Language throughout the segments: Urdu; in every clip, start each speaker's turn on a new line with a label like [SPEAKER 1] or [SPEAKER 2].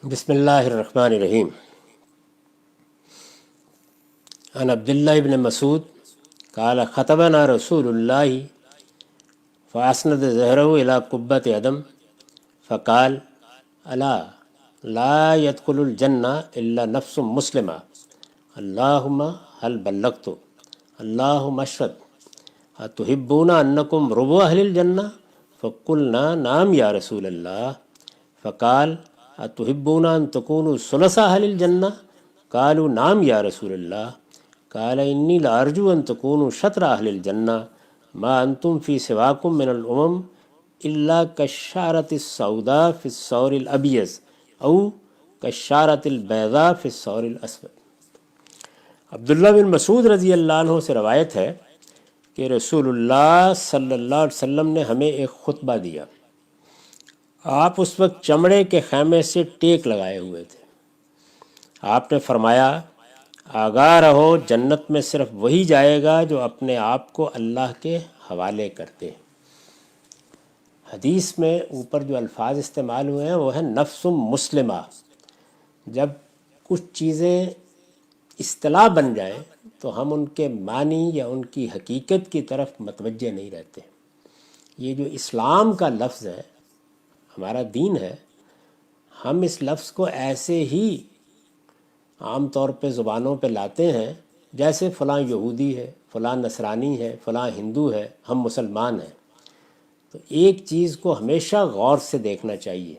[SPEAKER 1] بسم اللہ الرحمن الرحیم۔ عن عبداللہ ابن مسعود قال خطبنا رسول اللہ فاسند ظہرہ الی قبۃ عدم فقال الا لا يدخل الجنہ الا نفس مسلمہ اللہم هل بلغت اللہم اشہد اتحبون انکم ربع اہل الجنہ فقلنا نعم یا رسول اللہ فقال اتحبون ان تکونوا ثلث اہل الجنہ قالوا نعم یا رسول اللہ قال انی لارجو ان تکونوا شطر اہل الجنہ ما انتم فی سواکم من الامم الا کالشعرۃ السوداء فی الثور الابیض او کالشعرۃ البیضاء فی الثور الاسود۔ عبداللہ بن مسعود رضی اللہ عنہ سے روایت ہے کہ رسول اللہ صلی اللہ علیہ وسلم نے ہمیں ایک خطبہ دیا۔ آپ اس وقت چمڑے کے خیمے سے ٹیک لگائے ہوئے تھے۔ آپ نے فرمایا آگاہ رہو، جنت میں صرف وہی جائے گا جو اپنے آپ کو اللہ کے حوالے کرتے۔ حدیث میں اوپر جو الفاظ استعمال ہوئے ہیں وہ ہے نفس مسلمہ۔ جب کچھ چیزیں اصطلاح بن جائیں تو ہم ان کے معنی یا ان کی حقیقت کی طرف متوجہ نہیں رہتے۔ یہ جو اسلام کا لفظ ہے، ہمارا دین ہے، ہم اس لفظ کو ایسے ہی عام طور پہ زبانوں پہ لاتے ہیں جیسے فلاں یہودی ہے، فلاں نصرانی ہے، فلاں ہندو ہے، ہم مسلمان ہیں۔ تو ایک چیز کو ہمیشہ غور سے دیکھنا چاہیے،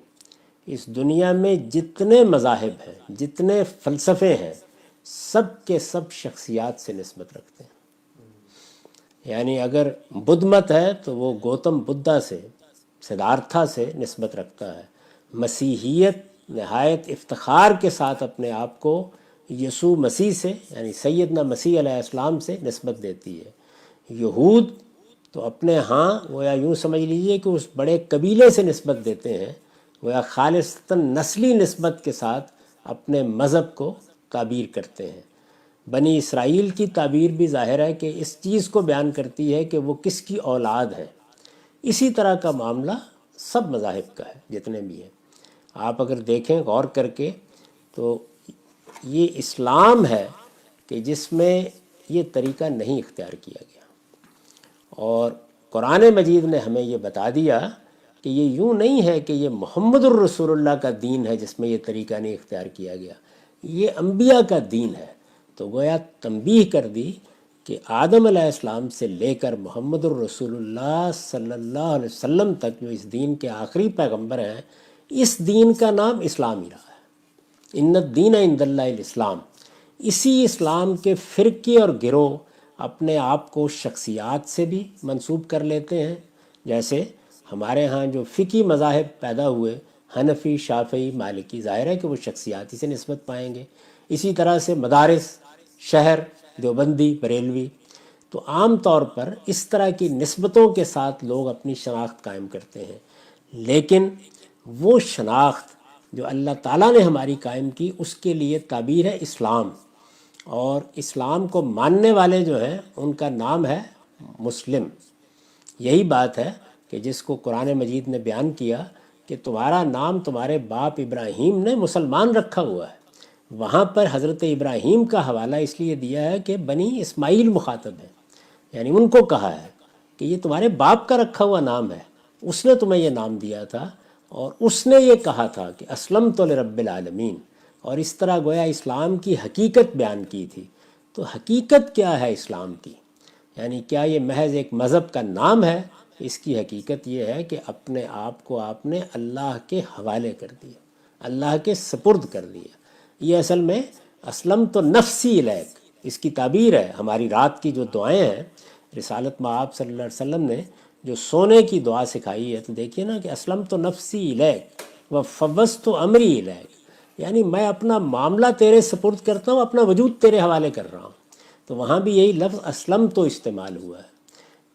[SPEAKER 1] اس دنیا میں جتنے مذاہب ہیں، جتنے فلسفے ہیں، سب کے سب شخصیات سے نسبت رکھتے ہیں۔ یعنی اگر بدھ مت ہے تو وہ گوتم بدھا سے، سدھارتھا سے نسبت رکھتا ہے۔ مسیحیت نہایت افتخار کے ساتھ اپنے آپ کو یسوع مسیح سے، یعنی سیدنا مسیح علیہ السلام سے نسبت دیتی ہے۔ یہود تو اپنے ہاں گویا یوں سمجھ لیجئے کہ اس بڑے قبیلے سے نسبت دیتے ہیں، گویا خالصتاً نسلی نسبت کے ساتھ اپنے مذہب کو تعبیر کرتے ہیں۔ بنی اسرائیل کی تعبیر بھی ظاہر ہے کہ اس چیز کو بیان کرتی ہے کہ وہ کس کی اولاد ہے۔ اسی طرح کا معاملہ سب مذاہب کا ہے جتنے بھی ہیں۔ آپ اگر دیکھیں غور کر کے تو یہ اسلام ہے کہ جس میں یہ طریقہ نہیں اختیار کیا گیا، اور قرآن مجید نے ہمیں یہ بتا دیا کہ یہ یوں نہیں ہے کہ یہ محمد الرسول اللہ کا دین ہے جس میں یہ طریقہ نہیں اختیار کیا گیا، یہ انبیاء کا دین ہے۔ تو گویا تنبیہ کر دی کہ آدم علیہ السلام سے لے کر محمد الرسول اللہ صلی اللہ علیہ وسلم تک جو اس دین کے آخری پیغمبر ہیں، اس دین کا نام اسلام ہی رہا ہے۔ ان الدین عند اللہ الاسلام۔ اسی اسلام کے فرقے اور گروہ اپنے آپ کو شخصیات سے بھی منسوب کر لیتے ہیں، جیسے ہمارے ہاں جو فقہی مذاہب پیدا ہوئے، حنفی، شافعی، مالکی، ظاہر ہے کہ وہ شخصیاتی سے نسبت پائیں گے۔ اسی طرح سے مدارس، شہر، دیوبندی، بریلوی، تو عام طور پر اس طرح کی نسبتوں کے ساتھ لوگ اپنی شناخت قائم کرتے ہیں۔ لیکن وہ شناخت جو اللہ تعالیٰ نے ہماری قائم کی، اس کے لیے تعبیر ہے اسلام، اور اسلام کو ماننے والے جو ہیں ان کا نام ہے مسلم۔ یہی بات ہے کہ جس کو قرآن مجید نے بیان کیا کہ تمہارا نام تمہارے باپ ابراہیم نے مسلمان رکھا ہوا ہے۔ وہاں پر حضرت ابراہیم کا حوالہ اس لیے دیا ہے کہ بنی اسماعیل مخاطب ہے، یعنی ان کو کہا ہے کہ یہ تمہارے باپ کا رکھا ہوا نام ہے، اس نے تمہیں یہ نام دیا تھا، اور اس نے یہ کہا تھا کہ اسلمت لرب العالمین، اور اس طرح گویا اسلام کی حقیقت بیان کی تھی۔ تو حقیقت کیا ہے اسلام کی؟ یعنی کیا یہ محض ایک مذہب کا نام ہے؟ اس کی حقیقت یہ ہے کہ اپنے آپ کو آپ نے اللہ کے حوالے کر دیا، اللہ کے سپرد کر دیا۔ یہ اصل میں اسلمت نفسی الیک، اس کی تعبیر ہے۔ ہماری رات کی جو دعائیں ہیں، رسالت مآب صلی اللہ علیہ وسلم نے جو سونے کی دعا سکھائی ہے، تو دیکھیے نا کہ اسلمت نفسی الیک وفوضت امری الیک، یعنی میں اپنا معاملہ تیرے سپرد کرتا ہوں، اپنا وجود تیرے حوالے کر رہا ہوں۔ تو وہاں بھی یہی لفظ اسلم تو استعمال ہوا ہے۔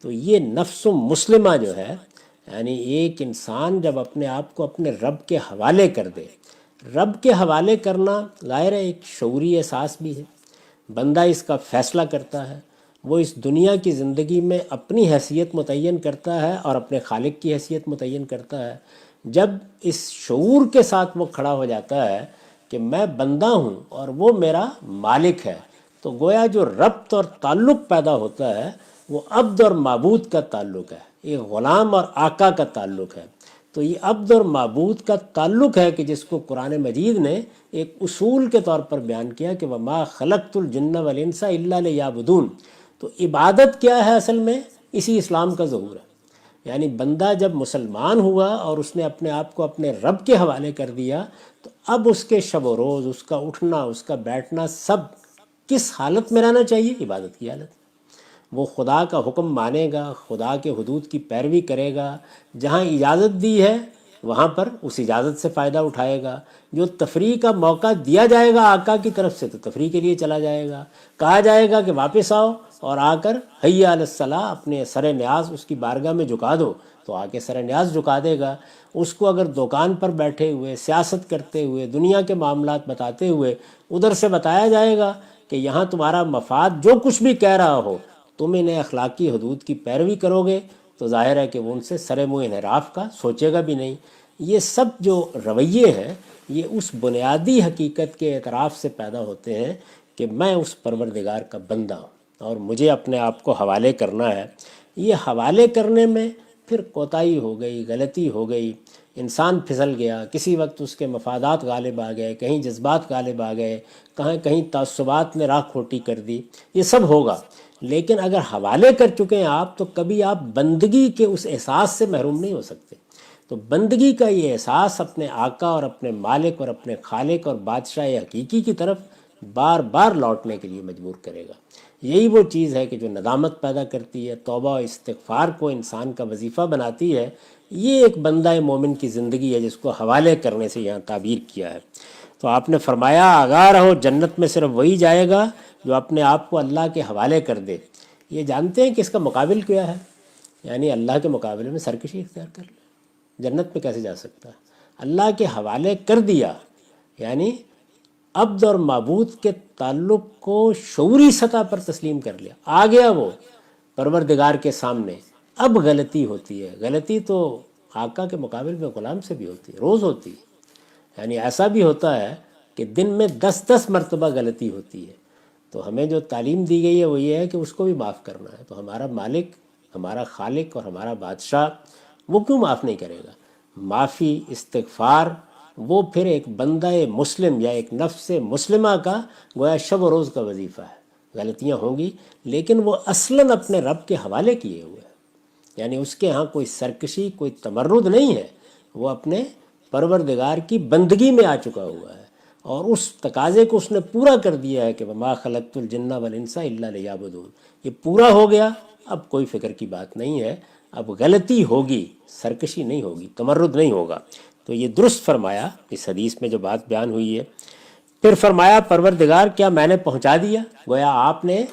[SPEAKER 1] تو یہ نفس مسلمہ جو ہے، یعنی ایک انسان جب اپنے آپ کو اپنے رب کے حوالے کر دے، رب کے حوالے کرنا ظاہر ہے ایک شعوری احساس بھی ہے، بندہ اس کا فیصلہ کرتا ہے، وہ اس دنیا کی زندگی میں اپنی حیثیت متعین کرتا ہے اور اپنے خالق کی حیثیت متعین کرتا ہے۔ جب اس شعور کے ساتھ وہ کھڑا ہو جاتا ہے کہ میں بندہ ہوں اور وہ میرا مالک ہے، تو گویا جو ربط اور تعلق پیدا ہوتا ہے وہ عبد اور معبود کا تعلق ہے، ایک غلام اور آقا کا تعلق ہے۔ تو یہ عبد اور معبود کا تعلق ہے کہ جس کو قرآن مجید نے ایک اصول کے طور پر بیان کیا کہ وَمَا خَلَقْتُ الْجِنَّ وَالْإِنسَ إِلَّا لِيَعْبُدُونِ۔ تو عبادت کیا ہے اصل میں؟ اسی اسلام کا ظہور ہے۔ یعنی بندہ جب مسلمان ہوا اور اس نے اپنے آپ کو اپنے رب کے حوالے کر دیا، تو اب اس کے شب و روز، اس کا اٹھنا، اس کا بیٹھنا، سب کس حالت میں رہنا چاہیے؟ عبادت کی حالت۔ وہ خدا کا حکم مانے گا، خدا کے حدود کی پیروی کرے گا، جہاں اجازت دی ہے وہاں پر اس اجازت سے فائدہ اٹھائے گا، جو تفریح کا موقع دیا جائے گا آقا کی طرف سے تو تفریح کے لیے چلا جائے گا، کہا جائے گا کہ واپس آؤ اور آ کر حی علی الصلاۃ اپنے سر نیاز اس کی بارگاہ میں جھکا دو، تو آ کے سر نیاز جھکا دے گا۔ اس کو اگر دکان پر بیٹھے ہوئے سیاست کرتے ہوئے دنیا کے معاملات بتاتے ہوئے ادھر سے بتایا جائے گا کہ یہاں تمہارا مفاد جو کچھ بھی کہہ رہا ہو تم انہیں اخلاقی حدود کی پیروی کرو گے، تو ظاہر ہے کہ وہ ان سے سر منہ انحراف کا سوچے گا بھی نہیں۔ یہ سب جو رویے ہیں یہ اس بنیادی حقیقت کے اعتراف سے پیدا ہوتے ہیں کہ میں اس پروردگار کا بندہ ہوں اور مجھے اپنے آپ کو حوالے کرنا ہے۔ یہ حوالے کرنے میں پھر کوتاہی ہو گئی، غلطی ہو گئی، انسان پھسل گیا، کسی وقت اس کے مفادات غالب آ گئے، کہیں جذبات غالب آ گئے، کہیں تعصبات نے راہ کھوٹی کر دی، یہ سب ہوگا۔ لیکن اگر حوالے کر چکے ہیں آپ تو کبھی آپ بندگی کے اس احساس سے محروم نہیں ہو سکتے۔ تو بندگی کا یہ احساس اپنے آقا اور اپنے مالک اور اپنے خالق اور بادشاہ حقیقی کی طرف بار بار لوٹنے کے لیے مجبور کرے گا۔ یہی وہ چیز ہے کہ جو ندامت پیدا کرتی ہے، توبہ و استغفار کو انسان کا وظیفہ بناتی ہے۔ یہ ایک بندہ مومن کی زندگی ہے جس کو حوالے کرنے سے یہاں تعبیر کیا ہے۔ تو آپ نے فرمایا آگاہ رہو، جنت میں صرف وہی جائے گا جو اپنے آپ کو اللہ کے حوالے کر دے۔ یہ جانتے ہیں کہ اس کا مقابل کیا ہے؟ یعنی اللہ کے مقابلے میں سرکشی اختیار کر لے، جنت میں کیسے جا سکتا ہے؟ اللہ کے حوالے کر دیا یعنی عبد اور معبود کے تعلق کو شعوری سطح پر تسلیم کر لیا، آ گیا وہ پروردگار کے سامنے۔ اب غلطی ہوتی ہے، غلطی تو آقا کے مقابل میں غلام سے بھی ہوتی ہے، روز ہوتی ہے۔ یعنی ایسا بھی ہوتا ہے کہ دن میں 10 مرتبہ غلطی ہوتی ہے۔ تو ہمیں جو تعلیم دی گئی ہے وہ یہ ہے کہ اس کو بھی معاف کرنا ہے۔ تو ہمارا مالک، ہمارا خالق اور ہمارا بادشاہ وہ کیوں معاف نہیں کرے گا؟ معافی، استغفار، وہ پھر ایک بندہ مسلم یا ایک نفس مسلمہ کا گویا شب و روز کا وظیفہ ہے۔ غلطیاں ہوں گی لیکن وہ اصلاً اپنے رب کے حوالے کیے ہوئے ہیں، یعنی اس کے ہاں کوئی سرکشی، کوئی تمرد نہیں ہے، وہ اپنے پروردگار کی بندگی میں آ چکا ہوا ہے اور اس تقاضے کو اس نے پورا کر دیا ہے کہ وَمَا خَلَقْتُ الْجِنَّ وَالْإِنسَ إِلَّا لِيَعْبُدُونِ۔ یہ پورا ہو گیا، اب کوئی فکر کی بات نہیں ہے، اب غلطی ہوگی، سرکشی نہیں ہوگی، تمرد نہیں ہوگا۔ تو یہ درست فرمایا اس حدیث میں جو بات بیان ہوئی ہے۔ پھر فرمایا پروردگار کیا میں نے پہنچا دیا؟ گویا آپ نے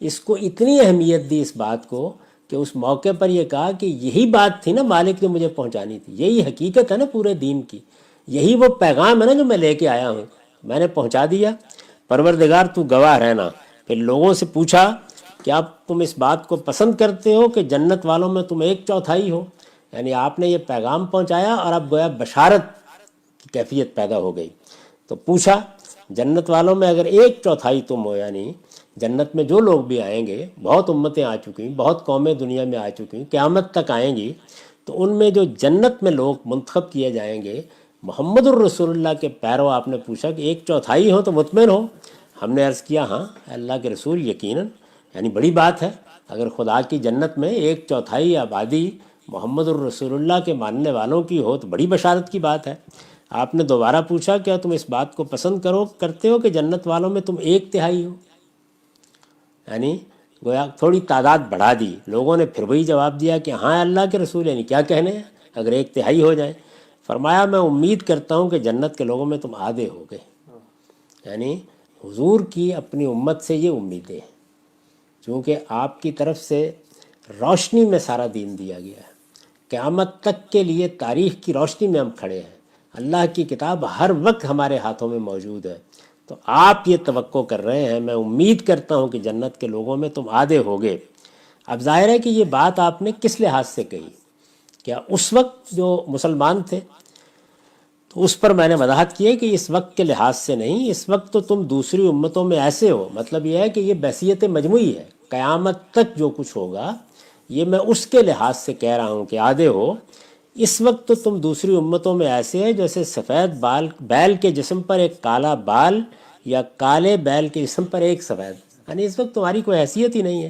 [SPEAKER 1] اس کو اتنی اہمیت دی اس بات کو کہ اس موقع پر یہ کہا کہ یہی بات تھی نا مالک نے مجھے پہنچانی تھی، یہی حقیقت ہے نا پورے دین کی، یہی وہ پیغام ہے نا جو میں لے کے آیا ہوں، میں نے پہنچا دیا۔ پروردگار تو گواہ رہنا۔ پھر لوگوں سے پوچھا کیا تم اس بات کو پسند کرتے ہو کہ جنت والوں میں تم 1/4 ہو؟ یعنی آپ نے یہ پیغام پہنچایا اور اب گویا بشارت کی کیفیت پیدا ہو گئی۔ تو پوچھا جنت والوں میں اگر 1/4 تم ہو، یعنی جنت میں جو لوگ بھی آئیں گے، بہت امتیں آ چکی ہیں، بہت قومیں دنیا میں آ چکی ہیں، قیامت تک آئیں گی، تو ان میں جو جنت میں لوگ منتخب کیے جائیں گے محمد الرسول اللہ کے پیرو۔ آپ نے پوچھا کہ 1/4 ہو تو مطمئن ہو؟ ہم نے عرض کیا ہاں اللہ کے رسول یقیناً، یعنی بڑی بات ہے اگر خدا کی جنت میں 1/4 آبادی محمد الرسول اللہ کے ماننے والوں کی ہو تو بڑی بشارت کی بات ہے۔ آپ نے دوبارہ پوچھا کیا تم اس بات کو پسند کرتے ہو کہ جنت والوں میں تم 1/3 ہو؟ یعنی گویا تھوڑی تعداد بڑھا دی۔ لوگوں نے پھر وہی جواب دیا کہ ہاں اللہ کے رسول، یعنی کیا کہنے ہیں اگر 1/3 ہو جائے۔ فرمایا میں امید کرتا ہوں کہ جنت کے لوگوں میں تم آدھے ہو گئے۔ یعنی حضور کی اپنی امت سے یہ امیدیں ہیں، چونکہ آپ کی طرف سے روشنی میں سارا دین دیا گیا ہے، قیامت تک کے لیے تاریخ کی روشنی میں ہم کھڑے ہیں، اللہ کی کتاب ہر وقت ہمارے ہاتھوں میں موجود ہے، تو آپ یہ توقع کر رہے ہیں میں امید کرتا ہوں کہ جنت کے لوگوں میں تم آدھے ہوگے۔ اب ظاہر ہے کہ یہ بات آپ نے کس لحاظ سے کہی؟ کیا اس وقت جو مسلمان تھے تو اس پر میں نے وضاحت کی ہے کہ اس وقت کے لحاظ سے نہیں، اس وقت تو تم دوسری امتوں میں ایسے ہو، مطلب یہ ہے کہ یہ بحثیت مجموعی ہے، قیامت تک جو کچھ ہوگا یہ میں اس کے لحاظ سے کہہ رہا ہوں کہ آدھے ہو۔ اس وقت تو تم دوسری امتوں میں ایسے ہے جیسے سفید بال بیل کے جسم پر ایک کالا بال یا کالے بیل کے جسم پر ایک سفید، یعنی اس وقت تمہاری کوئی حیثیت ہی نہیں ہے،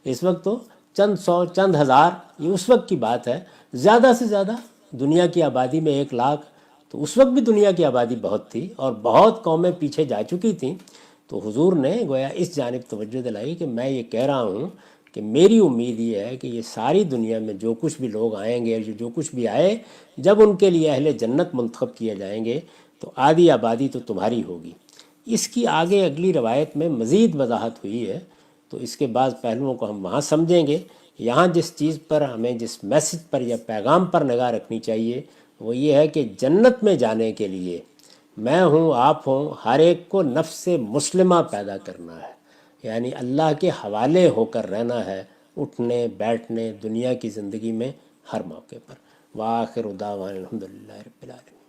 [SPEAKER 1] اس وقت تو چند سو چند ہزار، یہ اس وقت کی بات ہے، زیادہ سے زیادہ دنیا کی آبادی میں 1 لاکھ، تو اس وقت بھی دنیا کی آبادی بہت تھی اور بہت قومیں پیچھے جا چکی تھیں۔ تو حضور نے گویا اس جانب توجہ دلائی کہ میں یہ کہہ رہا ہوں کہ میری امید یہ ہے کہ یہ ساری دنیا میں جو کچھ بھی لوگ آئیں گے، جو کچھ بھی آئے، جب ان کے لیے اہل جنت منتخب کیے جائیں گے تو آدھی آبادی تو تمہاری ہوگی۔ اس کی آگے اگلی روایت میں مزید وضاحت ہوئی ہے، تو اس کے بعض پہلوؤں کو ہم وہاں سمجھیں گے۔ یہاں جس چیز پر ہمیں، جس میسج پر یا پیغام پر نگاہ رکھنی چاہیے وہ یہ ہے کہ جنت میں جانے کے لیے میں ہوں، آپ ہوں، ہر ایک کو نفس مسلمہ پیدا کرنا ہے، یعنی اللہ کے حوالے ہو کر رہنا ہے، اٹھنے بیٹھنے دنیا کی زندگی میں ہر موقع پر۔ وآخر دعوانا الحمدللہ رب العالمین۔